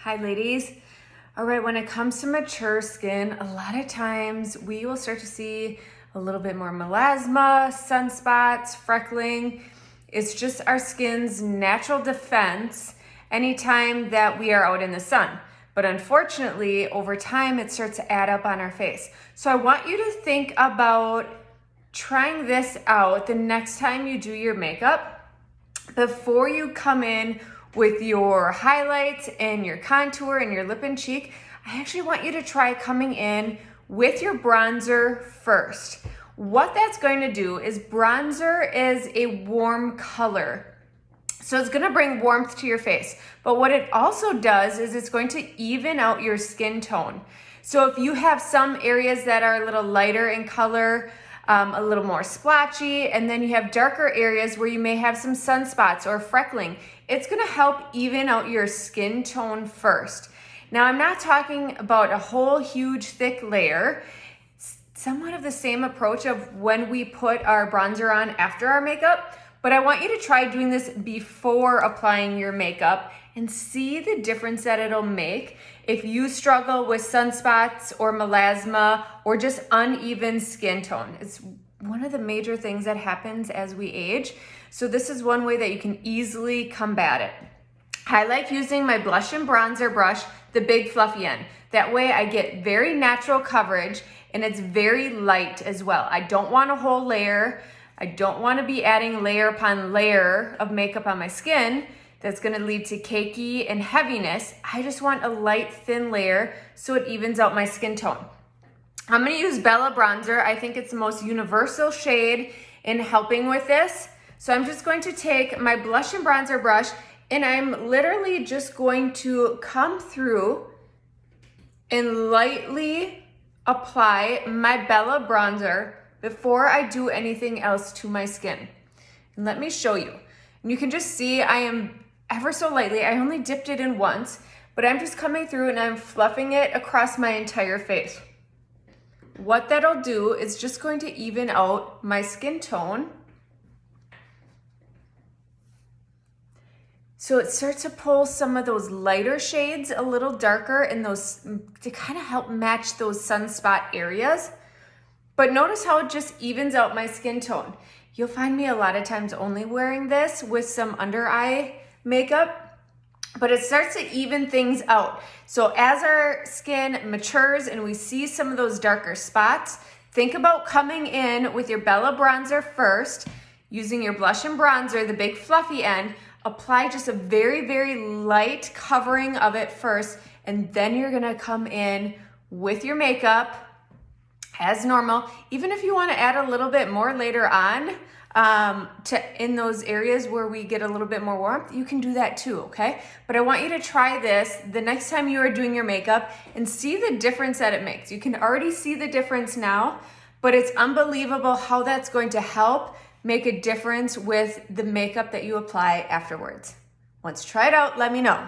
Hi ladies. All right, when it comes to mature skin, a lot of times we will start to see a little bit more melasma, sunspots, freckling. It's just our skin's natural defense anytime that we are out in the sun. But unfortunately, over time, it starts to add up on our face. So I want you to think about trying this out the next time you do your makeup. Before you come in with your highlights and your contour and your lip and cheek, I actually want you to try coming in with your bronzer first. What that's going to do is bronzer is a warm color. So it's gonna bring warmth to your face. But what it also does is it's going to even out your skin tone. So if you have some areas that are a little lighter in color, a little more splotchy, and then you have darker areas where you may have some sunspots or freckling, it's gonna help even out your skin tone first. Now, I'm not talking about a whole huge thick layer. It's somewhat of the same approach of when we put our bronzer on after our makeup, but I want you to try doing this before applying your makeup and see the difference that it'll make if you struggle with sunspots or melasma or just uneven skin tone. It's one of the major things that happens as we age. So this is one way that you can easily combat it. I like using my blush and bronzer brush, the big fluffy end. That way I get very natural coverage and it's very light as well. I don't want a whole layer. I don't want to be adding layer upon layer of makeup on my skin. That's gonna lead to cakey and heaviness. I just want a light, thin layer so it evens out my skin tone. I'm gonna use 𝙑𝙤 bronzer. I think it's the most universal shade in helping with this. So I'm just going to take my blush and bronzer brush and I'm literally just going to come through and lightly apply my 𝙑𝙤 bronzer before I do anything else to my skin. And let me show you. And you can just see I am ever so lightly, I only dipped it in once, but I'm just coming through and I'm fluffing it across my entire face. What that'll do is just going to even out my skin tone. So it starts to pull some of those lighter shades a little darker and those to kind of help match those sunspot areas. But notice how it just evens out my skin tone. You'll find me a lot of times only wearing this with some under eye makeup, but it starts to even things out. So as our skin matures and we see some of those darker spots, think about coming in with your 𝙑𝙤 bronzer first, using your blush and bronzer, the big fluffy end, apply just a very, very light covering of it first, and then you're gonna come in with your makeup as normal. Even if you want to add a little bit more later on in those areas where we get a little bit more warmth, you can do that too, okay? But I want you to try this the next time you are doing your makeup and see the difference that it makes. You can already see the difference now, but it's unbelievable how that's going to help make a difference with the makeup that you apply afterwards. Once you try it out, let me know.